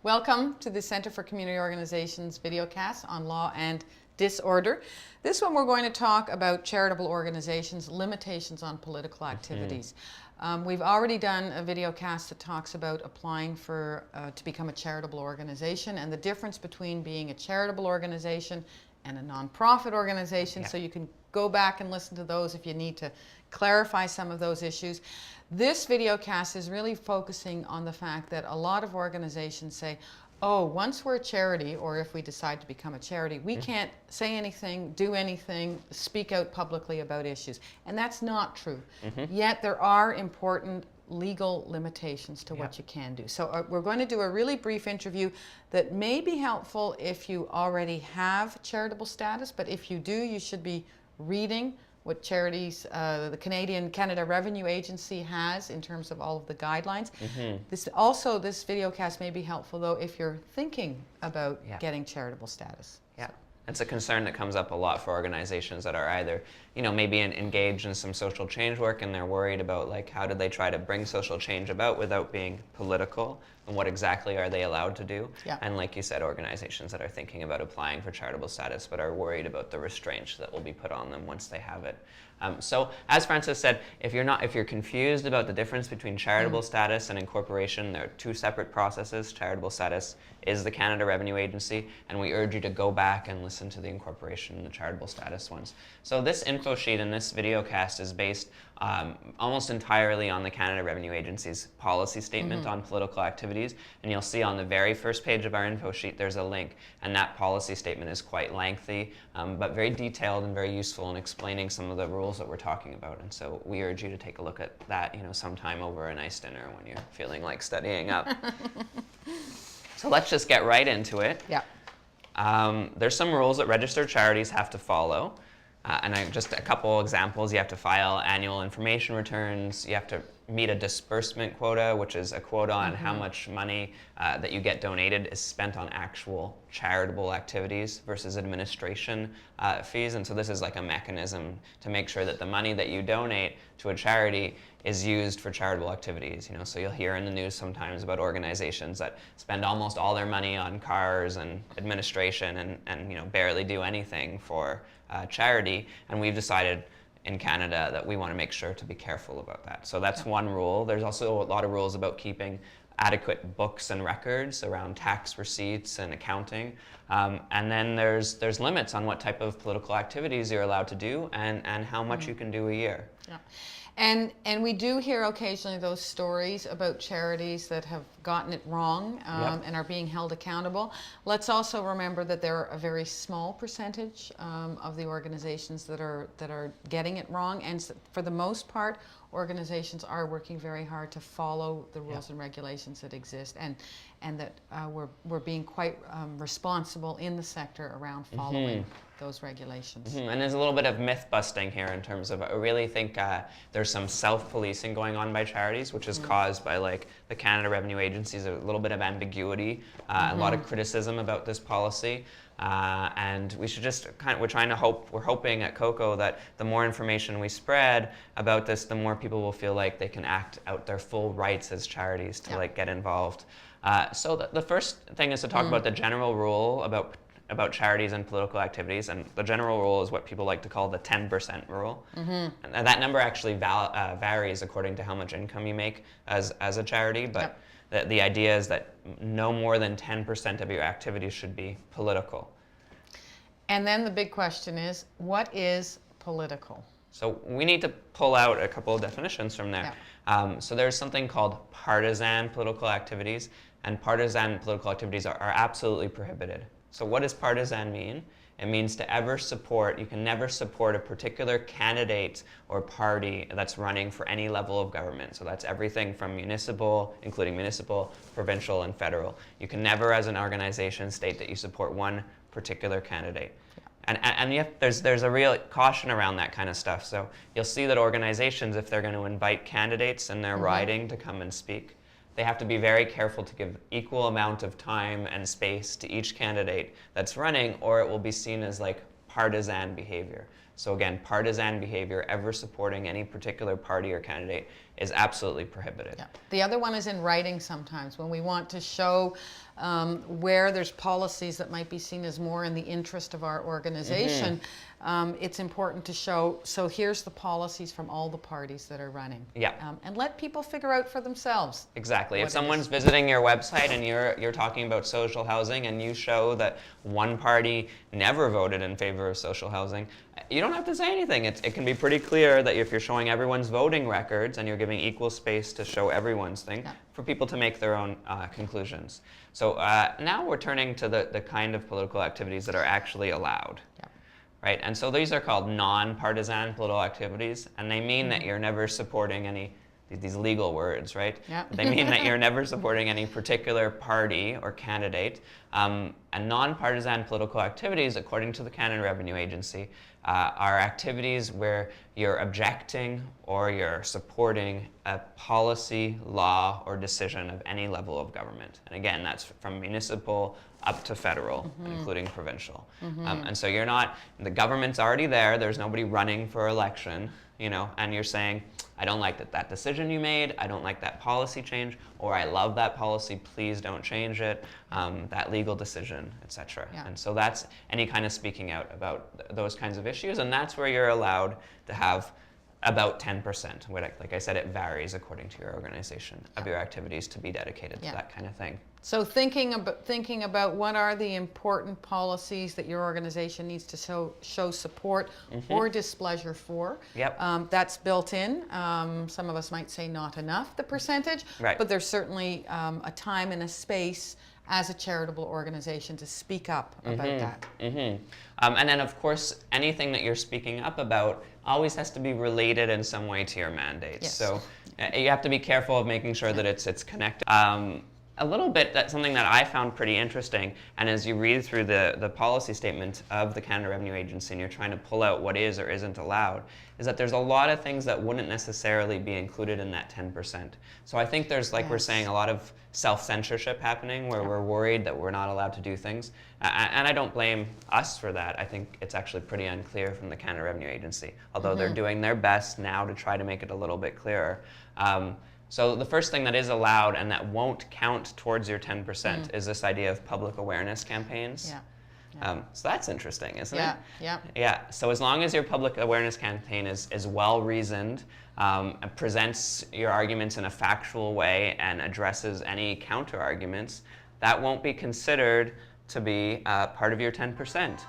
Welcome to the Center for Community Organizations videocast on law and disorder. This one we're going to talk about charitable organizations, limitations on political activities. We've already done a videocast that talks about applying for to become a charitable organization and the difference between being a charitable organization and a nonprofit organization. So you can go back and listen to those if you need to clarify some of those issues. This videocast is really focusing on the fact that a lot of organizations say, oh, once we're a charity, or if we decide to become a charity, we can't say anything, do anything, speak out publicly about issues. And that's not true. Yet there are important legal limitations to what you can do. So we're going to do a really brief interview that may be helpful if you already have charitable status, but if you do, you should be reading what charities, the Canada Revenue Agency has in terms of all of the guidelines. This videocast may be helpful though if you're thinking about getting charitable status. It's a concern that comes up a lot for organizations that are either, maybe engaged in some social change work and they're worried about like how do they try to bring social change about without being political, and what exactly are they allowed to do? And like you said, organizations that are thinking about applying for charitable status but are worried about the restraints that will be put on them once they have it. So as Francis said, if you're confused about the difference between charitable status and incorporation, there are two separate processes. Charitable status is the Canada Revenue Agency, and we urge you to go back and listen to the incorporation and the charitable status ones. So this info sheet in this videocast is based almost entirely on the Canada Revenue Agency's policy statement on political activities, and you'll see on the very first page of our info sheet there's a link, and that policy statement is quite lengthy, but very detailed and very useful in explaining some of the rules that we're talking about. And so we urge you to take a look at that, sometime over a nice dinner when you're feeling like studying up. So let's just get right into it. There's some rules that registered charities have to follow. Just a couple examples. You have to file annual information returns. You have to meet a disbursement quota, which is a quota on how much money that you get donated is spent on actual charitable activities versus administration fees. And so this is like a mechanism to make sure that the money that you donate to a charity is used for charitable activities. So you'll hear in the news sometimes about organizations that spend almost all their money on cars and administration and barely do anything for charity. And we've decided in Canada that we want to make sure to be careful about that. So that's one rule. There's also a lot of rules about keeping adequate books and records around tax receipts and accounting. And then there's limits on what type of political activities you're allowed to do and how much you can do a year. And we do hear occasionally those stories about charities that have gotten it wrong and are being held accountable. Let's also remember that there are a very small percentage of the organizations that are getting it wrong, and for the most part, organizations are working very hard to follow the rules and regulations that exist, and that we're being quite responsible in the sector around following those regulations. And there's a little bit of myth busting here in terms of I really think there's some self-policing going on by charities, which is caused by like the Canada Revenue Agency's a little bit of ambiguity, a lot of criticism about this policy. And we should just we're hoping at COCO that the more information we spread about this, the more people will feel like they can act out their full rights as charities to like get involved. So the first thing is to talk about the general rule about charities and political activities, and the general rule is what people like to call the 10% rule. And that number actually varies according to how much income you make as a charity, but the idea is that no more than 10% of your activities should be political. And then the big question is, what is political? So we need to pull out a couple of definitions from there. So there's something called partisan political activities, and partisan political activities are absolutely prohibited. So what does partisan mean? It means you can never support a particular candidate or party that's running for any level of government. So that's everything from municipal, including municipal, provincial, and federal. You can never, as an organization, state that you support one particular candidate. And yet there's a real caution around that kind of stuff. So you'll see that organizations, if they're going to invite candidates in their riding to come and speak, they have to be very careful to give equal amount of time and space to each candidate that's running, or it will be seen as like partisan behavior. So again, partisan behavior, ever supporting any particular party or candidate, is absolutely prohibited. Yeah. The other one is in writing sometimes, when we want to show where there's policies that might be seen as more in the interest of our organization. It's important to show, so here's the policies from all the parties that are running. Yeah. And let people figure out for themselves. Exactly. If someone's visiting your website and you're talking about social housing and you show that one party never voted in favor of social housing, you don't have to say anything. It can be pretty clear that if you're showing everyone's voting records and you're giving equal space to show everyone's thing, for people to make their own conclusions. So now we're turning to the kind of political activities that are actually allowed. Right? And so these are called non-partisan political activities, and they mean that you're never supporting any, these legal words, right? They mean that you're never supporting any particular party or candidate. And non-partisan political activities, according to the Canada Revenue Agency, are activities where you're objecting or you're supporting a policy, law, or decision of any level of government. And again, that's from municipal up to federal, including provincial. And so you're not, the government's already there, there's nobody running for election, you know, and you're saying, I don't like that decision you made, I don't like that policy change, or I love that policy, please don't change it, that legal decision, etc. And so that's any kind of speaking out about those kinds of issues, and that's where you're allowed to have about 10%. Like I said, it varies according to your organization of your activities to be dedicated to that kind of thing. So thinking about what are the important policies that your organization needs to show support or displeasure for. That's built in. Some of us might say not enough, the percentage, but there's certainly a time and a space as a charitable organization to speak up about that. And then, of course, anything that you're speaking up about always has to be related in some way to your mandates. So you have to be careful of making sure that it's connected. A little bit, that's something that I found pretty interesting, and as you read through the policy statement of the Canada Revenue Agency and you're trying to pull out what is or isn't allowed, is that there's a lot of things that wouldn't necessarily be included in that 10%. So I think there's, like we're saying, a lot of self-censorship happening where we're worried that we're not allowed to do things. And I don't blame us for that. I think it's actually pretty unclear from the Canada Revenue Agency, although they're doing their best now to try to make it a little bit clearer. So the first thing that is allowed and that won't count towards your 10% is this idea of public awareness campaigns. So that's interesting, isn't it? Yeah. So as long as your public awareness campaign is well reasoned, and presents your arguments in a factual way and addresses any counter arguments, that won't be considered to be part of your 10%.